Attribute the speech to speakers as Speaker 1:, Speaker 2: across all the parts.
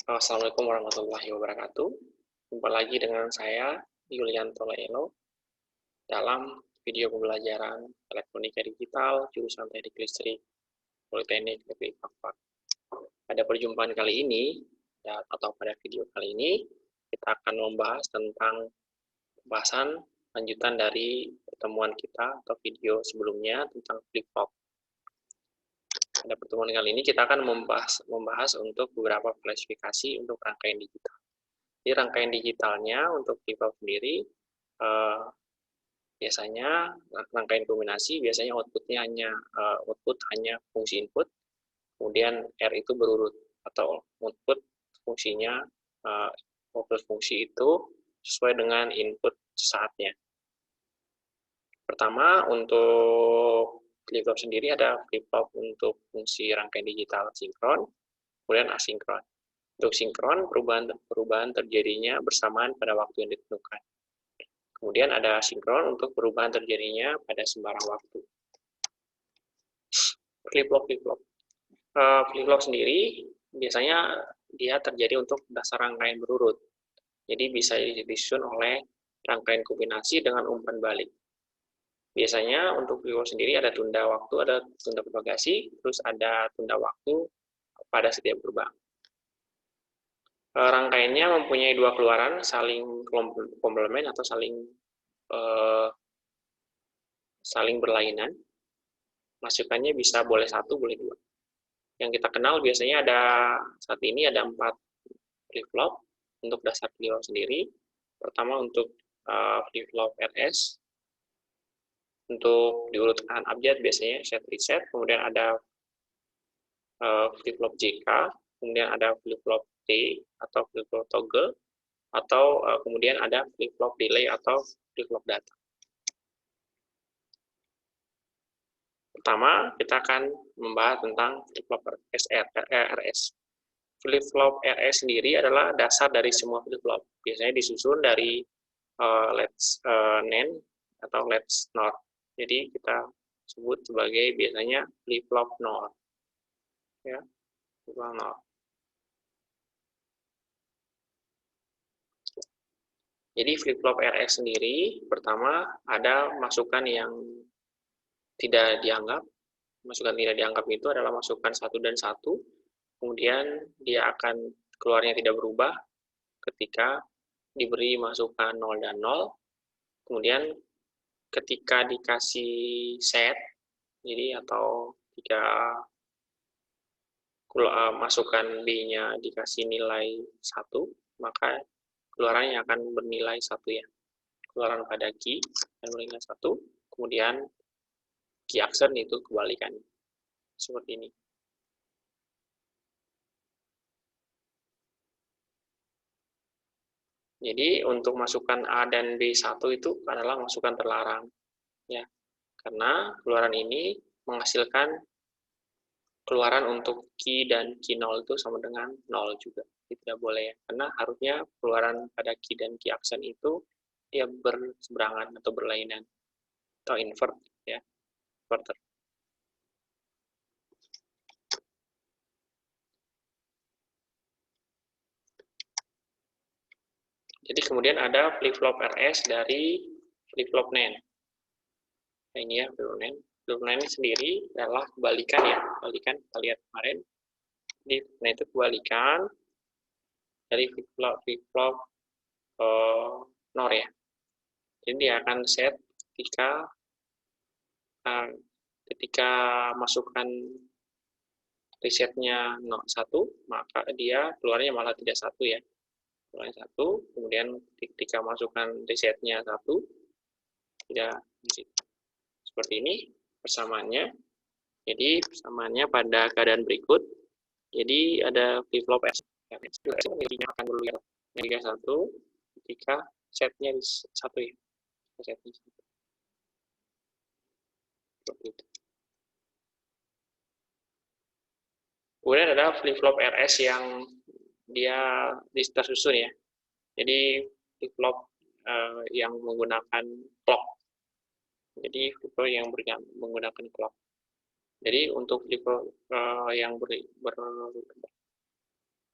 Speaker 1: Assalamualaikum warahmatullahi wabarakatuh. Jumpa lagi dengan saya, Yulianto Laelo, dalam video pembelajaran elektronika digital jurusan Teknik Listrik Politeknik Negeri Pakpak. Pada perjumpaan kali ini, atau pada video kali ini, kita akan membahas tentang pembahasan lanjutan dari pertemuan kita atau video sebelumnya tentang flip-flop. Pada pertemuan kali ini kita akan membahas untuk beberapa klasifikasi untuk rangkaian digital. Di rangkaian digitalnya untuk flip-flop sendiri, biasanya rangkaian kombinasi biasanya output hanya fungsi input, kemudian R itu berurut atau output fungsinya output fungsi itu sesuai dengan input saatnya. Pertama, untuk flip-flop sendiri ada flip-flop untuk fungsi rangkaian digital sinkron, kemudian asinkron. Untuk sinkron, perubahan terjadinya bersamaan pada waktu yang ditentukan. Kemudian ada sinkron untuk perubahan terjadinya pada sembarang waktu. Flip-flop. Flip-flop sendiri biasanya dia terjadi untuk dasar rangkaian berurut. Jadi bisa disusun oleh rangkaian kombinasi dengan umpan balik. Biasanya untuk flip-flop sendiri ada tunda waktu, ada tunda propagasi, terus ada tunda waktu pada setiap gerbang. Rangkaiannya mempunyai dua keluaran, saling komplement atau saling berlainan. Masukannya bisa boleh satu, boleh dua. Yang kita kenal biasanya saat ini ada 4 flip-flop untuk dasar flip-flop sendiri. Pertama untuk flip-flop RS, untuk diurutkan abjad biasanya set reset, kemudian ada flip-flop JK, kemudian ada flip-flop T atau flip-flop toggle, atau kemudian ada flip-flop delay atau flip-flop data. Pertama, kita akan membahas tentang flip-flop RS. Flip-flop RS sendiri adalah dasar dari semua flip-flop. Biasanya disusun dari let's NAND atau let's NOR. Jadi kita sebut sebagai biasanya flip-flop NOR. Ya, flip-flop NOR. Jadi flip-flop RS sendiri, pertama ada masukan yang tidak dianggap. Masukan tidak dianggap itu adalah masukan 1 dan 1. Kemudian dia akan keluarnya tidak berubah ketika diberi masukan 0 dan 0. Kemudian ketika dikasih set, jadi atau jika masukan B-nya dikasih nilai 1, maka keluarannya akan bernilai 1 ya. Keluaran pada key dan bernilai 1, kemudian key action itu kebalikan. Seperti ini. Jadi untuk masukan A dan B1 itu adalah masukan terlarang. Ya. Karena keluaran ini menghasilkan keluaran untuk key dan key 0 itu sama dengan 0 juga. Tidak boleh ya. Karena harusnya keluaran pada key dan key action itu dia berseberangan atau berlainan. Atau invert ya. Inverter. Jadi kemudian ada flip-flop RS dari flip-flop NAND. Nah, ini ya flip-flop NAND. Flip-flop NAND sendiri adalah kebalikan ya. Kebalikan kita lihat kemarin. Nah itu kebalikan dari flip-flop NOR ya. Jadi dia akan set ketika masukkan resetnya 1, maka dia keluarnya malah tidak 1 ya. Keluarnya 1, kemudian ketika masukkan resetnya 1, tidak di situ. Seperti ini persamaannya. Jadi persamaannya pada keadaan berikut. Jadi ada flip-flop S. Memiliki akan berubah negatif 1 ketika setnya 1 ya. Setnya 1. Seperti itu. Kemudian ada flip-flop RS yang dia tersusun ya. Jadi flip-flop yang menggunakan clock. Jadi flip-flop yang menggunakan clock. Jadi untuk flip-flop yang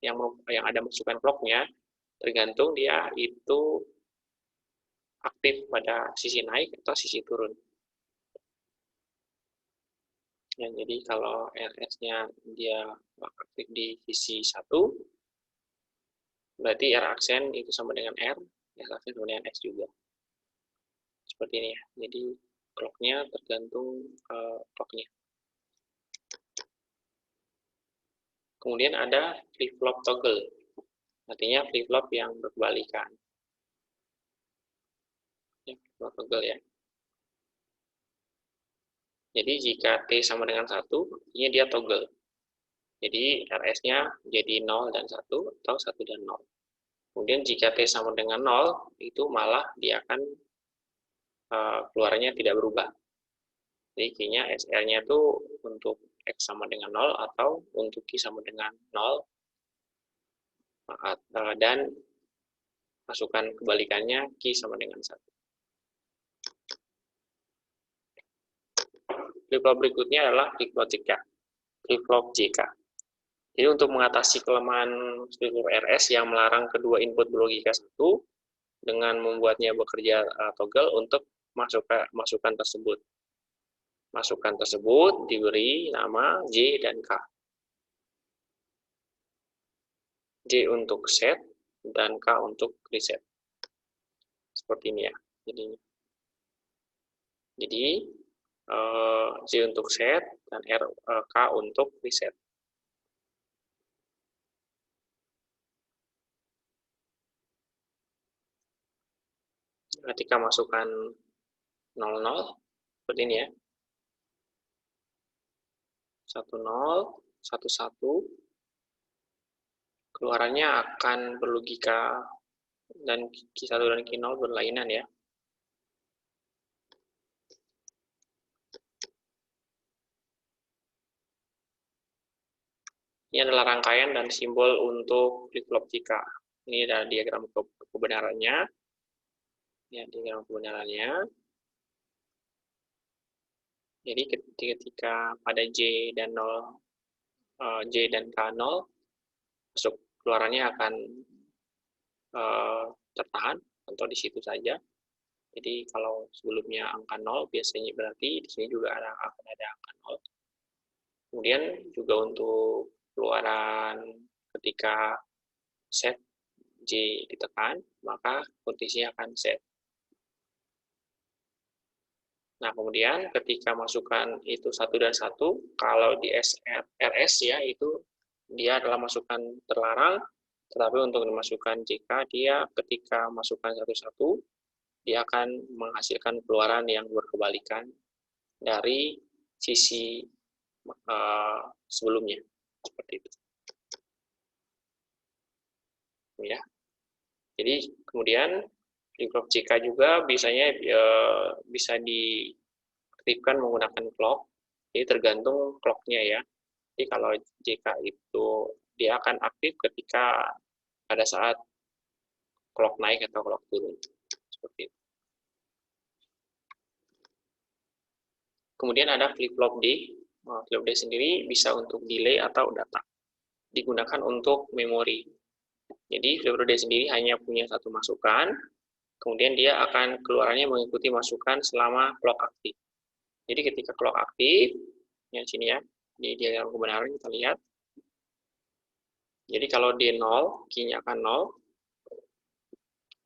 Speaker 1: yang ada masukan clocknya, tergantung dia itu aktif pada sisi naik atau sisi turun. Ya, jadi kalau RS-nya dia aktif di sisi 1, berarti R aksen itu sama dengan R, S aksen sama dengan S juga. Seperti ini ya. Jadi clock-nya tergantung clock-nya. Kemudian ada flip-flop toggle. Artinya flip-flop yang berbalikan. Ya, flip-flop toggle ya. Jadi jika T sama dengan 1, artinya dia toggle. Jadi RS-nya jadi 0 dan 1, atau 1 dan 0. Kemudian jika T sama dengan 0, itu malah dia akan keluarnya tidak berubah. Jadi key-nya SR-nya itu untuk X sama dengan 0, atau untuk Q sama dengan 0, dan masukan kebalikannya Q sama dengan 1. Flip-flop berikutnya adalah flip-flop JK. Flip-flop JK. Jadi untuk mengatasi kelemahan flip-flop RS yang melarang kedua input berlogika 1 dengan membuatnya bekerja toggle untuk masukan tersebut. Masukan tersebut diberi nama J dan K. J untuk set dan K untuk reset. Seperti ini ya. Jadi J untuk set dan K untuk reset. Ketika masukkan 00 seperti ini ya. 10 11 keluarannya akan berlogika dan Q1 dan Q0 berlainan ya. Ini adalah rangkaian dan simbol untuk flip-flop JK. Ini adalah diagram kebenarannya. Ya, diagram kebenarannya. Jadi ketika pada J dan 0, J dan K 0, masuk keluarannya akan tertahan atau di situ saja. Jadi kalau sebelumnya angka 0, biasanya berarti di sini juga akan ada angka 0. Kemudian juga untuk keluaran ketika set J ditekan, maka kondisinya akan set. Nah, kemudian ketika masukan itu 1 dan 1, kalau di RS ya, itu dia adalah masukan terlarang, tetapi untuk dimasukkan JK, dia ketika masukan 1-1, dia akan menghasilkan keluaran yang berkebalikan dari sisi sebelumnya. Seperti itu. Ya. Jadi kemudian flip-flop JK juga bisa diaktifkan menggunakan clock. Jadi tergantung clock-nya ya. Jadi kalau JK itu dia akan aktif ketika pada saat clock naik atau clock turun. Seperti itu. Kemudian ada flip-flop D. Flip-flop D sendiri bisa untuk delay atau data. Digunakan untuk memori. Jadi flip-flop D sendiri hanya punya satu masukan, kemudian dia akan keluarannya mengikuti masukan selama clock aktif. Jadi ketika clock aktif, ya sini ya, di diagram kebenaran kita lihat. Jadi kalau D0, Q-nya akan 0.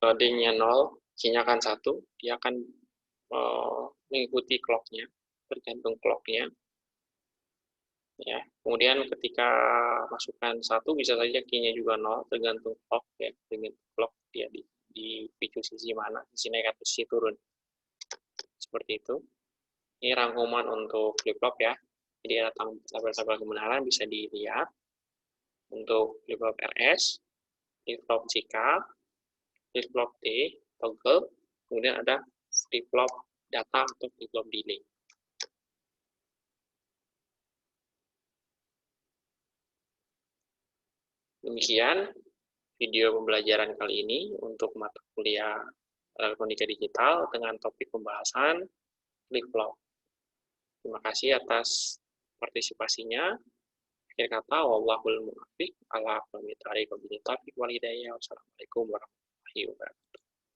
Speaker 1: Kalau D-nya 0, Q-nya akan 1. Dia akan mengikuti clock-nya, tergantung clock-nya. Ya. Kemudian ketika masukkan 1, bisa saja Q-nya juga 0, tergantung clock ya, tergantung clock dia di picu sisi mana, sisi naik atau sisi turun. Seperti itu. Ini rangkuman untuk flip-flop ya. Jadi ada tabel-tabel kebenaran bisa dilihat. Untuk flip-flop RS, flip-flop JK, flip-flop T, toggle, kemudian ada flip-flop data atau flip-flop delay. Demikian video pembelajaran kali ini untuk mata kuliah elektronika digital dengan topik pembahasan flip-flop. Terima kasih atas partisipasinya. Akhir kata, wallahul muwaffiq ala aqwamit thariq, wabillahi taufiq wal hidayah. Wassalamualaikum warahmatullahi wabarakatuh.